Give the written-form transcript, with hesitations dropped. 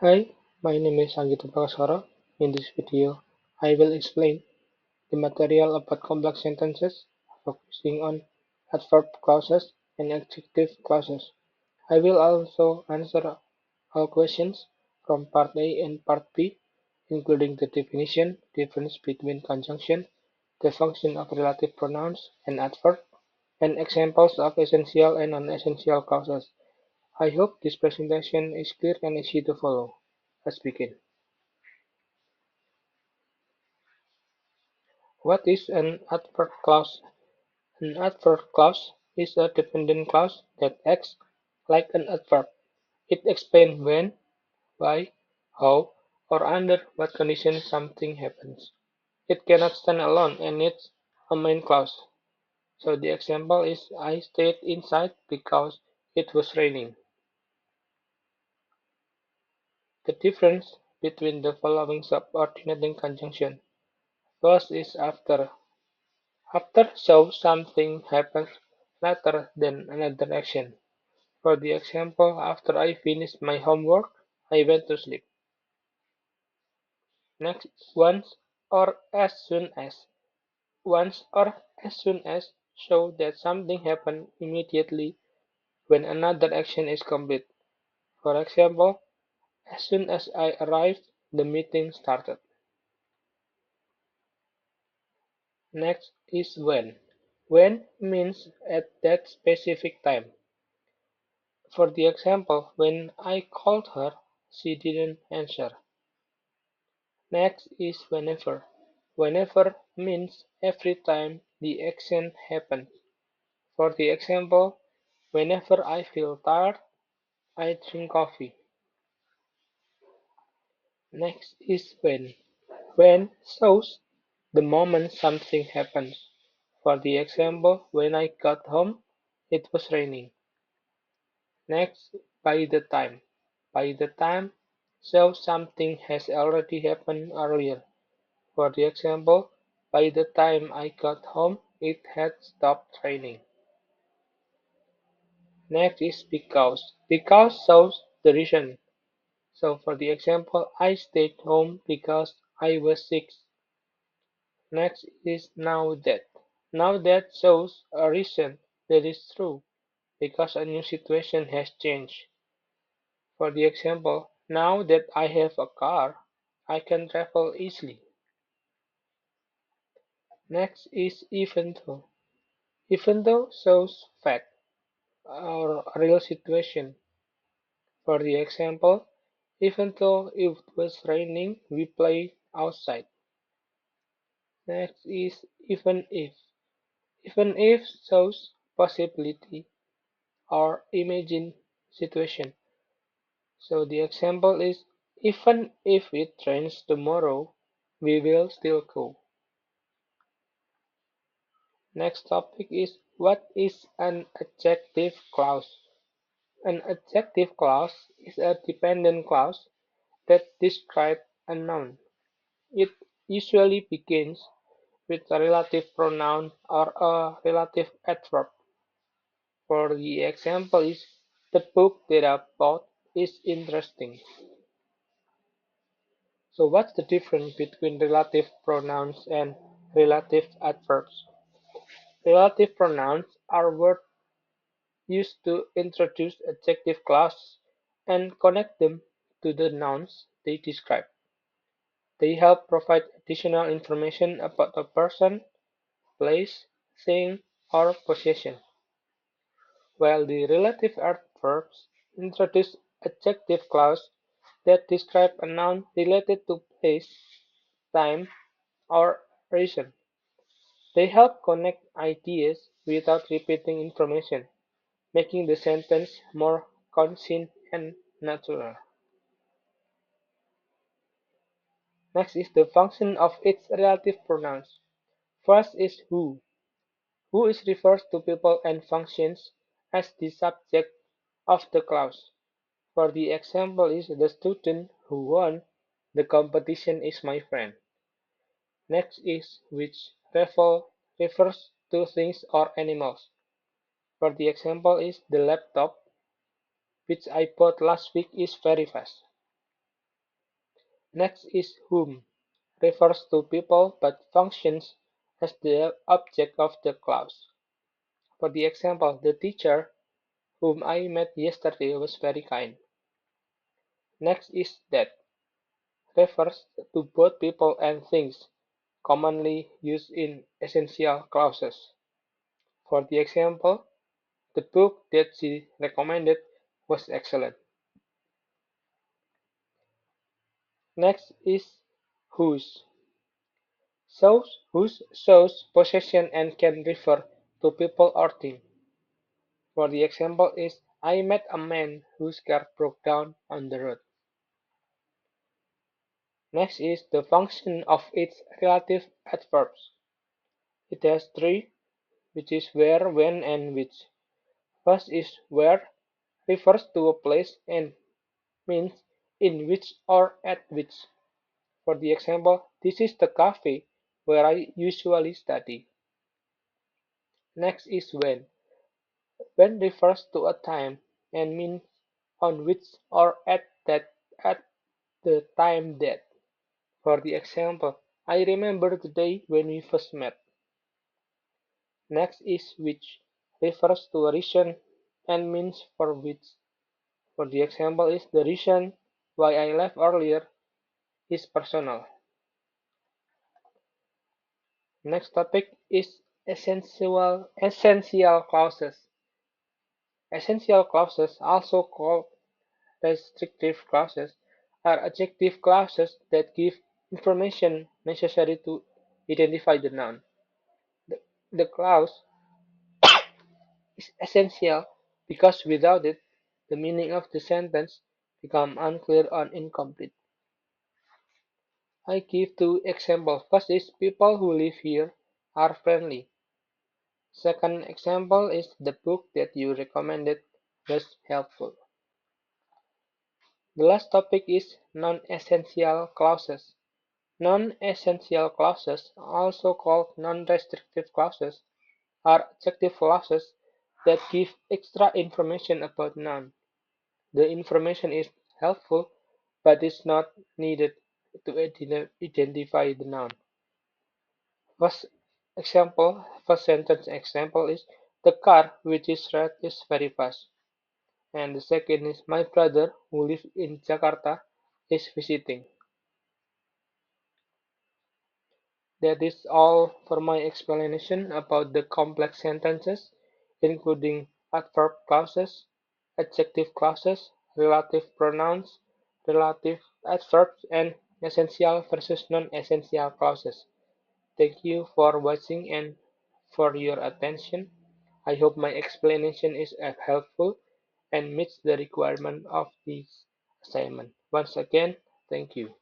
Hi, my name is Anggito Bagaskoro. In this video, I will explain the material about complex sentences, focusing on adverb clauses and adjective clauses. I will also answer all questions from Part A and Part B, including the definition, difference between conjunction, the function of relative pronouns and adverb, and examples of essential and non-essential clauses. I hope this presentation is clear and easy to follow. Let's begin. What is an adverb clause? An adverb clause is a dependent clause that acts like an adverb. It explains when, why, how, or under what conditions something happens. It cannot stand alone and needs a main clause. So the example is I stayed inside because it was raining. The difference between the following subordinating conjunction. First is after. After shows something happens later than another action. For the example, after I finished my homework, I went to sleep. Next, once or as soon as. Once or as soon as show that something happened immediately when another action is complete. For example, as soon as I arrived, the meeting started. Next is when. When means at that specific time. For the example, when I called her, she didn't answer. Next is whenever. Whenever means every time the action happens. For the example, whenever I feel tired, I drink coffee. Next is when. When shows the moment something happens. For the example, when I got home, it was raining. Next, by the time. By the time shows something has already happened earlier. For the example, by the time I got home, it had stopped raining. Next is because. Because shows the reason. So for the example, I stayed home because I was sick. Next is now that. Now that shows a reason that is true because a new situation has changed. For the example, now that I have a car, I can travel easily. Next is even though. Even though shows fact or a real situation. For the example, even though it was raining, we played outside. Next is even if. Even if shows possibility or imagined situation. So the example is even if it rains tomorrow, we will still go. Next topic is what is an adjective clause? An adjective clause is a dependent clause that describes a noun. It usually begins with a relative pronoun or a relative adverb. For the example is the book that I bought is interesting. So what's the difference between relative pronouns and relative adverbs? Relative pronouns are words used to introduce adjective clauses and connect them to the nouns they describe. They help provide additional information about a person, place, thing, or possession, while the relative adverbs introduce adjective clauses that describe a noun related to place, time, or reason. They help connect ideas without repeating information, making the sentence more concise and natural. Next is the function of its relative pronouns. First is who. Who is refers to people and functions as the subject of the clause. For the example is the student who won the competition is my friend. Next is which refers to things or animals. For the example is the laptop which I bought last week is very fast. Next is whom, refers to people but functions as the object of the clause. For the example, the teacher whom I met yesterday was very kind. Next is that, refers to both people and things, commonly used in essential clauses. For the example, the book that she recommended was excellent. Next is whose. Whose shows possession and can refer to people or things. For the example is, I met a man whose car broke down on the road. Next is the function of its relative adverbs. It has three, which is where, when, and which. First is where, refers to a place and means in which or at which. For the example, this is the cafe where I usually study. Next is when. When refers to a time and means on which or at the time that. For the example, I remember the day when we first met. Next is which, refers to a reason and means for which. For the example is the reason why I left earlier is personal. Next topic is essential clauses. Essential clauses, also called restrictive clauses, are adjective clauses that give information necessary to identify the noun. The, the clause is essential because without it, the meaning of the sentence becomes unclear or incomplete. I give two examples. First is people who live here are friendly. Second example is the book that you recommended was helpful. The last topic is non-essential clauses. Non-essential clauses, also called non-restrictive clauses, are adjective clauses that give extra information about noun. The information is helpful but is not needed to identify the noun. First sentence example is the car which is red is very fast. And the second is my brother who lives in Jakarta is visiting. That is all for my explanation about the complex sentences, including adverb clauses, adjective clauses, relative pronouns, relative adverbs, and essential versus non-essential clauses. Thank you for watching and for your attention. I hope my explanation is helpful and meets the requirement of this assignment. Once again, thank you.